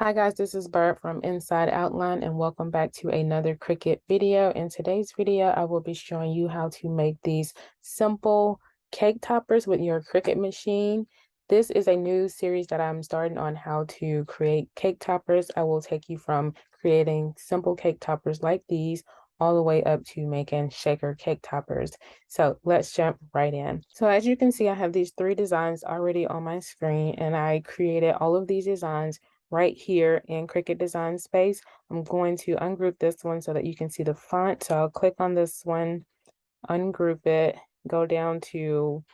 Hi guys, this is Bert from Inside Outline and welcome back to another Cricut video. In today's video, I will be showing you how to make these simple cake toppers with your Cricut machine. This is a new series that I'm starting on how to create cake toppers. I will take you from creating simple cake toppers like these all the way up to making shaker cake toppers. So let's jump right in. So as you can see, I have these 3 designs already on my screen and I created all of these designs right here in Cricut Design Space. I'm going to ungroup this one so that you can see the font. So I'll click on this one, ungroup it, go down to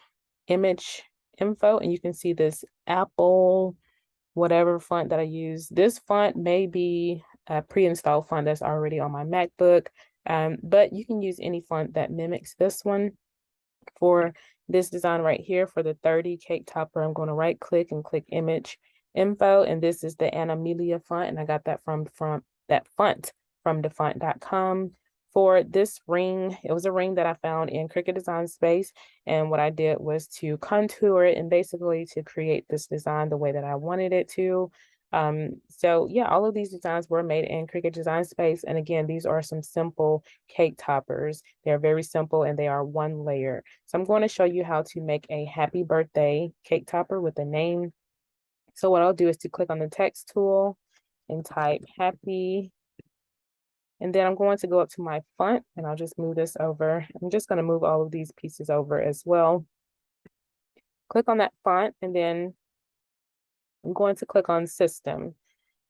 image info, and you can see this Apple, whatever font that I use. This font may be a pre-installed font that's already on my MacBook, but you can use any font that mimics this one. For this design right here, for the 30 cake topper, I'm going to right click and click image info, and this is the Amelia font, and I got that from that font from defont.com. For this ring, it was a ring that I found in Cricut Design Space, and what I did was to contour it and basically to create this design the way that I wanted it to. So yeah, all of these designs were made in Cricut Design Space, and again, these are some simple cake toppers. They're very simple and they are 1 layer. So I'm going to show you how to make a happy birthday cake topper with a name. So what I'll do is to click on the text tool and type happy. And then I'm going to go up to my font and I'll just move this over. I'm just going to move all of these pieces over as well. Click on that font and then I'm going to click on system.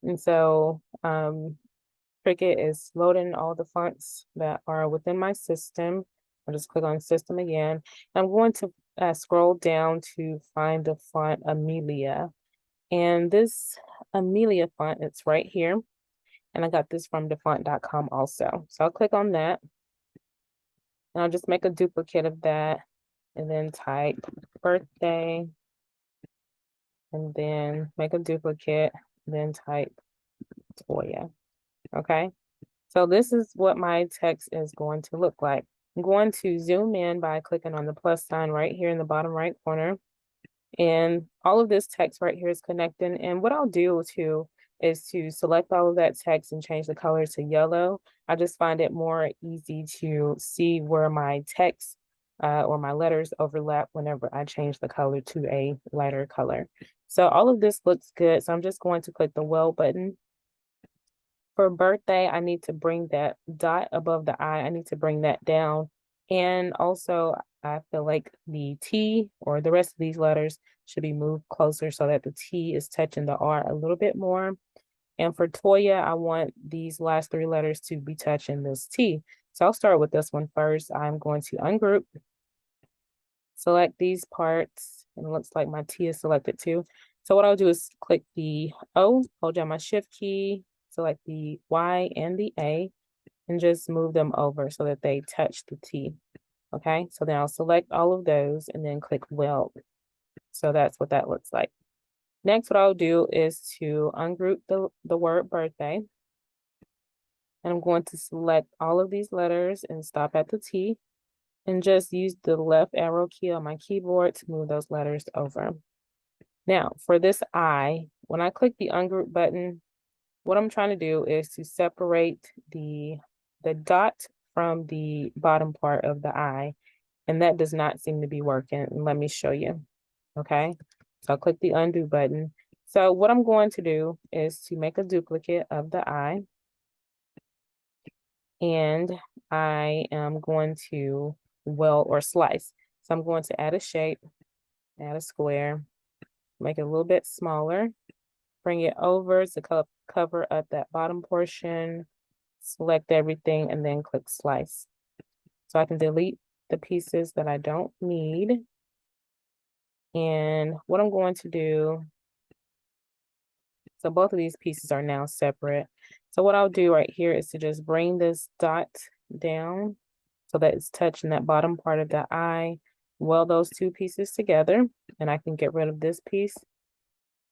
And so Cricut is loading all the fonts that are within my system. I'll just click on system again. I'm going to scroll down to find the font Amelia. And this Amelia font, it's right here. And I got this from defont.com also. So I'll click on that. And I'll just make a duplicate of that and then type birthday. And then make a duplicate, then type Toya. Okay. So this is what my text is going to look like. I'm going to zoom in by clicking on the plus sign right here in the bottom right corner. And all of this text right here is connecting. And what I'll do too is to select all of that text and change the color to yellow. I just find it more easy to see where my text or my letters overlap whenever I change the color to a lighter color. So all of this looks good. So I'm just going to click the well button. For birthday, I need to bring that dot above the I. I need to bring that down. And also, I feel like the T or the rest of these letters should be moved closer so that the T is touching the R a little bit more. And for Toya, I want these last 3 letters to be touching this T. So I'll start with this one first. I'm going to ungroup, select these parts, and it looks like my T is selected too. So what I'll do is click the O, hold down my shift key, select the Y and the A, and just move them over so that they touch the T. Okay, so then I'll select all of those and then click weld. So that's what that looks like. Next, what I'll do is to ungroup the word birthday. And I'm going to select all of these letters and stop at the T and just use the left arrow key on my keyboard to move those letters over. Now, for this I, when I click the ungroup button, what I'm trying to do is to separate the dot from the bottom part of the I, and that does not seem to be working. Let me show you. Okay, so I'll click the undo button. So what I'm going to do is to make a duplicate of the I, and I am going to weld or slice. So I'm going to add a shape, add a square, make it a little bit smaller, bring it over to cover up that bottom portion, select everything, and then click slice. So I can delete the pieces that I don't need. And what I'm going to do, so both of these pieces are now separate. So what I'll do right here is to just bring this dot down so that it's touching that bottom part of the I, weld those 2 pieces together, and I can get rid of this piece.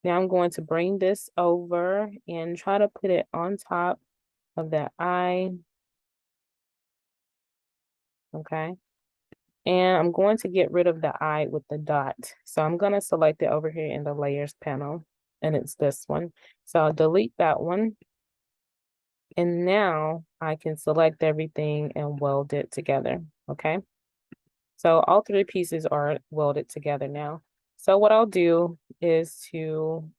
Now I'm going to bring this over and try to put it on top of that I. Okay. And I'm going to get rid of the I with the dot. So I'm going to select it over here in the layers panel. and it's this one. So I'll delete that one. And now I can select everything and weld it together, okay? So all three pieces are welded together now. So what I'll do is to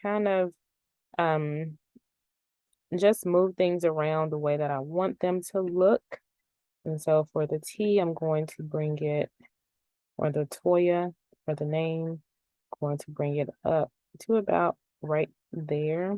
kind of just move things around the way that I want them to look. And so for the T, I'm going to bring it, or the Toya, for the name, I'm going to bring it up to about right there,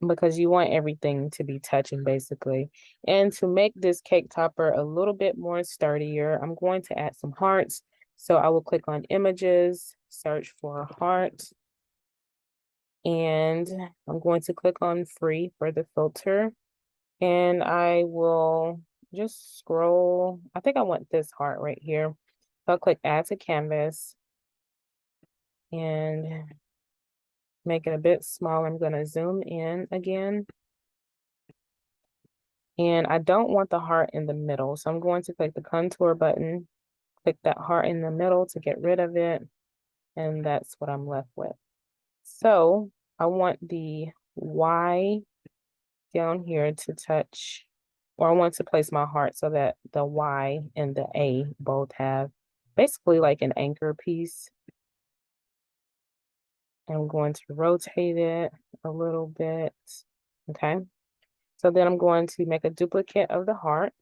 because you want everything to be touching basically. And to make this cake topper a little bit more sturdier, I'm going to add some hearts. So I will click on images, search for a heart, and I'm going to click on free for the filter. And I will just scroll. I think I want this heart right here. So I'll click add to canvas and make it a bit smaller. I'm going to zoom in again. And I don't want the heart in the middle. So I'm going to click the contour button, click that heart in the middle to get rid of it. And that's what I'm left with. So I want the Y down here to touch, or I want to place my heart so that the Y and the A both have basically like an anchor piece. I'm going to rotate it a little bit. Okay. So then I'm going to make a duplicate of the heart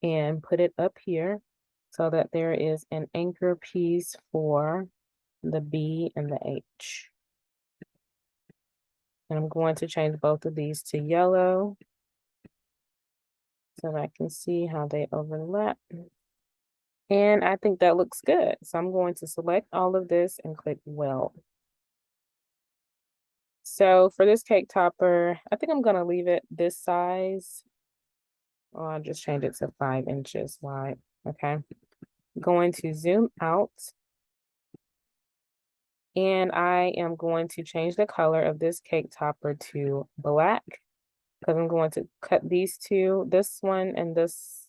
and put it up here so that there is an anchor piece for the B and the H. And I'm going to change both of these to yellow so that I can see how they overlap. And I think that looks good. So I'm going to select all of this and click weld. So for this cake topper, I think I'm going to leave it this size. Oh, I'll just change it to 5 inches wide. Okay. Going to zoom out. And I am going to change the color of this cake topper to black, because I'm going to cut these two, this one and this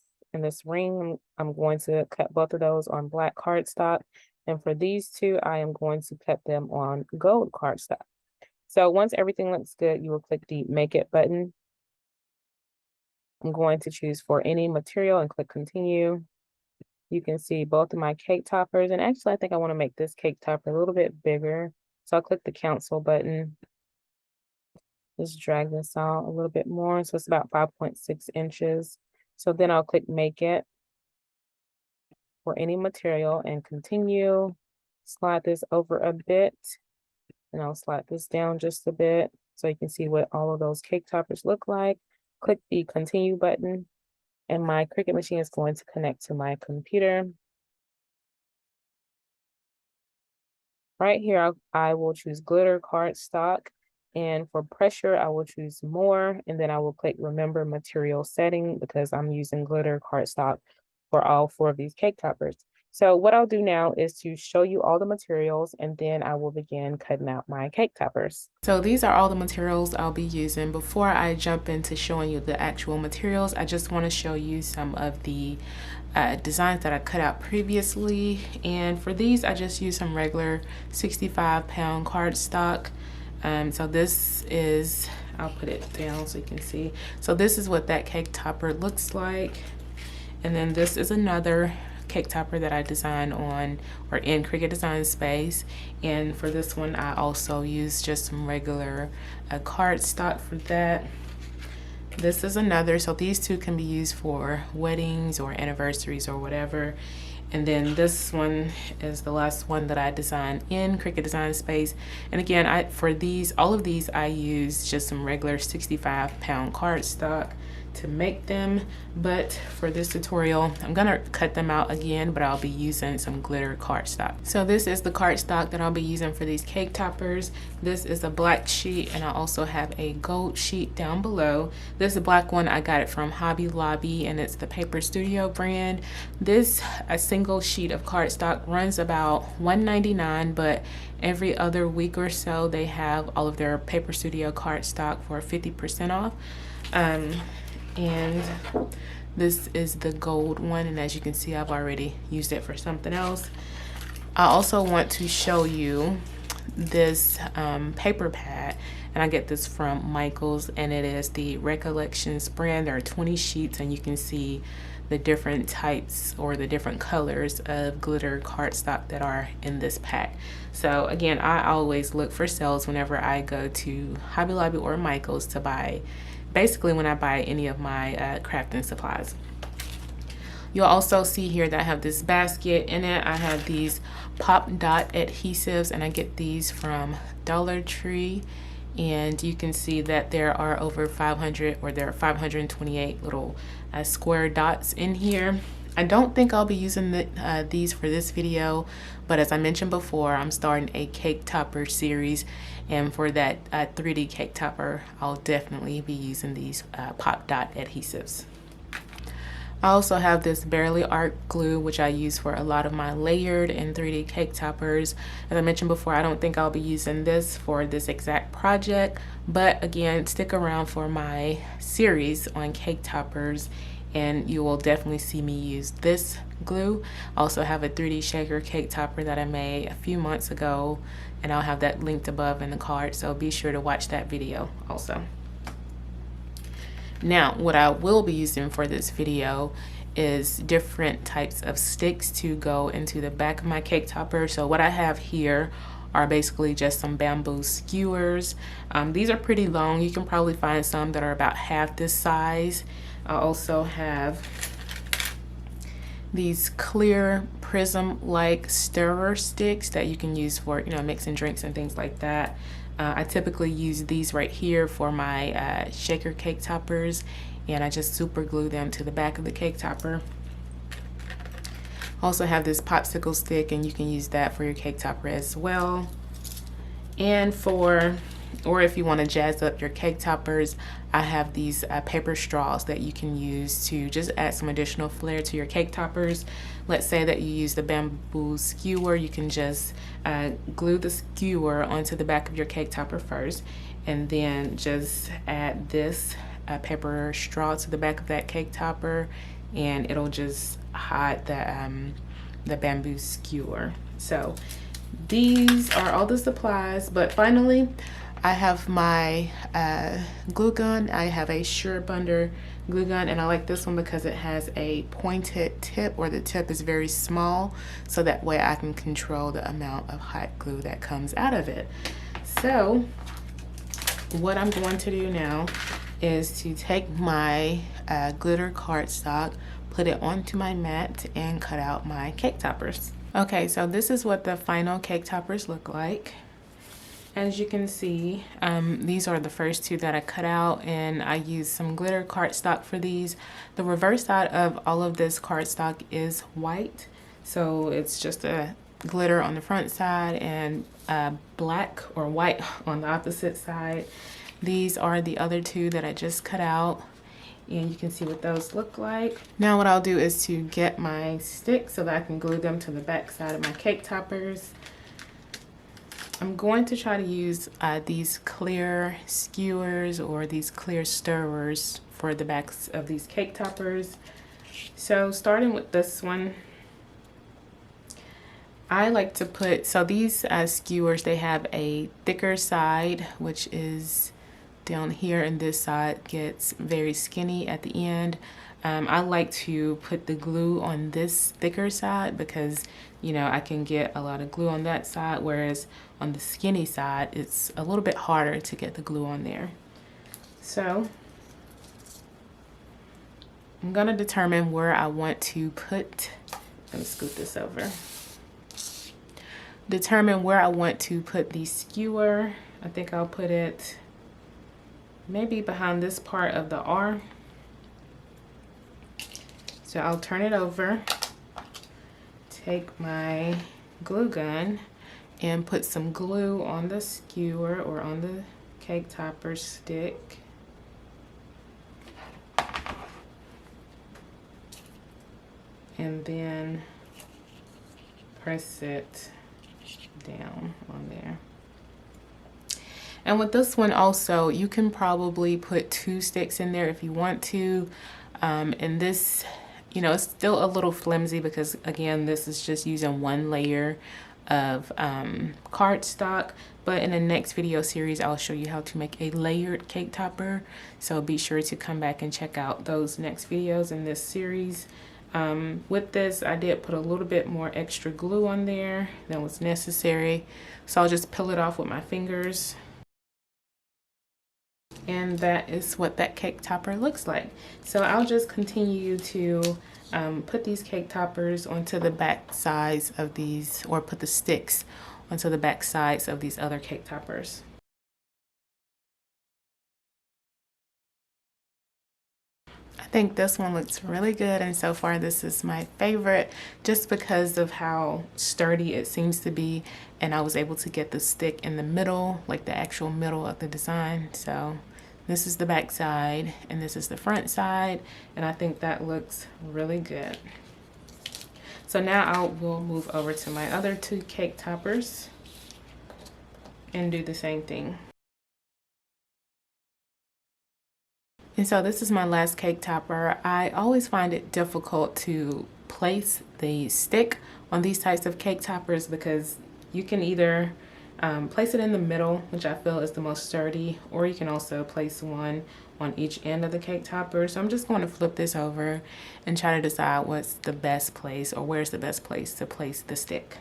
ring. I'm going to cut both of those on black cardstock. And for these two, I am going to cut them on gold cardstock. So once everything looks good, you will click the Make It button. I'm going to choose for any material and click Continue. You can see both of my cake toppers. And actually, I think I want to make this cake topper a little bit bigger. So I'll click the Cancel button. Just drag this out a little bit more. So it's about 5.6 inches. So then I'll click Make It for any material and Continue. Slide this over a bit. And I'll slide this down just a bit so you can see what all of those cake toppers look like. Click the Continue button, and my Cricut machine is going to connect to my computer. Right here, I will choose glitter cardstock, and for pressure, I will choose more, and then I will click Remember Material Setting because I'm using glitter cardstock for all 4 of these cake toppers. So what I'll do now is to show you all the materials, and then I will begin cutting out my cake toppers. So these are all the materials I'll be using. Before I jump into showing you the actual materials, I just want to show you some of the designs that I cut out previously. And for these, I just used some regular 65-pound cardstock. So this is, I'll put it down so you can see. So this is what that cake topper looks like. And then this is another cake topper that I designed on or in Cricut Design Space. And for this one, I also used just some regular cardstock for that. This is another, so these two can be used for weddings or anniversaries or whatever. And then this one is the last one that I designed in Cricut Design Space. And again, for these, all of these, I used just some regular 65-pound cardstock to make them, but for this tutorial I'm gonna cut them out again, but I'll be using some glitter cardstock. So this is the cardstock that I'll be using for these cake toppers. This is a black sheet, and I also have a gold sheet down below. This black one, I got it from Hobby Lobby, and it's the Paper Studio brand. This a single sheet of cardstock runs about $1.99, but every other week or so they have all of their Paper Studio cardstock for 50% off. And this is the gold one, and as you can see, I've already used it for something else. I also want to show you this paper pad, and I get this from Michael's, and it is the Recollections brand. There are 20 sheets, and you can see the different types or the different colors of glitter cardstock that are in this pack. So again, I always look for sales whenever I go to Hobby Lobby or Michael's to buy, basically when I buy any of my crafting supplies. You'll also see here that I have this basket. In it, I have these pop dot adhesives, and I get these from Dollar Tree. And you can see that there are over 500, or there are 528 little square dots in here. I don't think I'll be using these for this video, but as I mentioned before, I'm starting a cake topper series, and for that 3D cake topper, I'll definitely be using these pop dot adhesives. I also have this Barely Art glue, which I use for a lot of my layered and 3D cake toppers. As I mentioned before, I don't think I'll be using this for this exact project, but again, stick around for my series on cake toppers and you will definitely see me use this glue. I also have a 3D shaker cake topper that I made a few months ago, and I'll have that linked above in the card, so be sure to watch that video also. Now, what I will be using for this video is different types of sticks to go into the back of my cake topper. So what I have here are basically just some bamboo skewers. These are pretty long. You can probably find some that are about half this size. I also have these clear prism-like stirrer sticks that you can use for, you know, mixing drinks and things like that. I typically use these right here for my shaker cake toppers, and I just super glue them to the back of the cake topper. Also have this popsicle stick, and you can use that for your cake topper as well. And or if you want to jazz up your cake toppers, I have these paper straws that you can use to just add some additional flair to your cake toppers. Let's say that you use the bamboo skewer, you can just glue the skewer onto the back of your cake topper first, and then just add this paper straw to the back of that cake topper, and it'll just hide the bamboo skewer. So these are all the supplies, but finally I have my glue gun. I have a Sure Bunder glue gun, and I like this one because it has a pointed tip, or the tip is very small, so that way I can control the amount of hot glue that comes out of it. So what I'm going to do now is to take my glitter cardstock, put it onto my mat, and cut out my cake toppers. Okay, so this is what the final cake toppers look like. As you can see, these are the first two that I cut out, and I used some glitter cardstock for these. The reverse side of all of this cardstock is white, so it's just a glitter on the front side and black or white on the opposite side. These are the other two that I just cut out, and you can see what those look like. Now what I'll do is to get my sticks so that I can glue them to the back side of my cake toppers. I'm going to try to use these clear skewers or these clear stirrers for the backs of these cake toppers. So starting with this one, I like to put, so these skewers, they have a thicker side, which is down here, and this side gets very skinny at the end. I like to put the glue on this thicker side because, you know, I can get a lot of glue on that side, whereas on the skinny side, it's a little bit harder to get the glue on there. So I'm gonna determine where I want to put, let me scoot this over. Determine where I want to put the skewer. I think I'll put it maybe behind this part of the R. So I'll turn it over, take my glue gun, and put some glue on the skewer or on the cake topper stick. And then press it down on there. And with this one also, you can probably put 2 sticks in there if you want to. And this, you know, it's still a little flimsy because again, this is just using one layer of cardstock. But in the next video series, I'll show you how to make a layered cake topper. So be sure to come back and check out those next videos in this series. With this, I did put a little bit more extra glue on there than was necessary. So I'll just peel it off with my fingers. And that is what that cake topper looks like. So I'll just continue to put these cake toppers onto the back sides of these, or put the sticks onto the back sides of these other cake toppers. I think this one looks really good, and so far this is my favorite just because of how sturdy it seems to be, and I was able to get the stick in the middle, like the actual middle of the design. So this is the back side and this is the front side, and I think that looks really good. So now I will move over to my other two cake toppers and do the same thing. And so this is my last cake topper. I always find it difficult to place the stick on these types of cake toppers because you can either place it in the middle, which I feel is the most sturdy, or you can also place one on each end of the cake topper. So I'm just going to flip this over and try to decide what's the best place, or where's the best place to place the stick.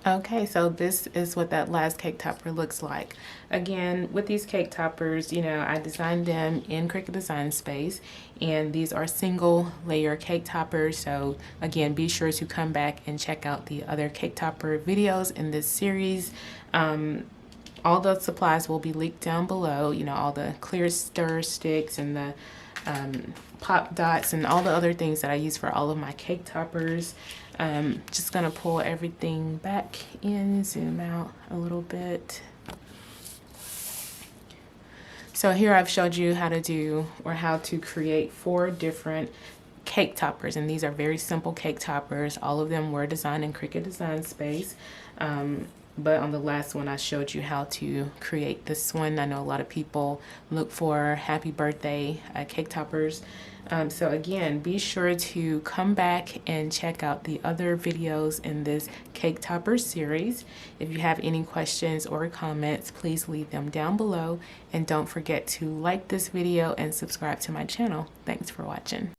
Okay, so this is what that last cake topper looks like. Again, with these cake toppers, you know, I designed them in Cricut Design Space, and these are single layer cake toppers. So again, be sure to come back and check out the other cake topper videos in this series. All the supplies will be linked down below, you know, all the clear stir sticks and the pop dots and all the other things that I use for all of my cake toppers. Just gonna pull everything back in, zoom out a little bit. So here I've showed you how to do, or how to create 4 different cake toppers, and these are very simple cake toppers. All of them were designed in Cricut Design Space. But on the last one, I showed you how to create this one. I know a lot of people look for happy birthday cake toppers. So again, be sure to come back and check out the other videos in this cake topper series. If you have any questions or comments, please leave them down below. And don't forget to like this video and subscribe to my channel. Thanks for watching.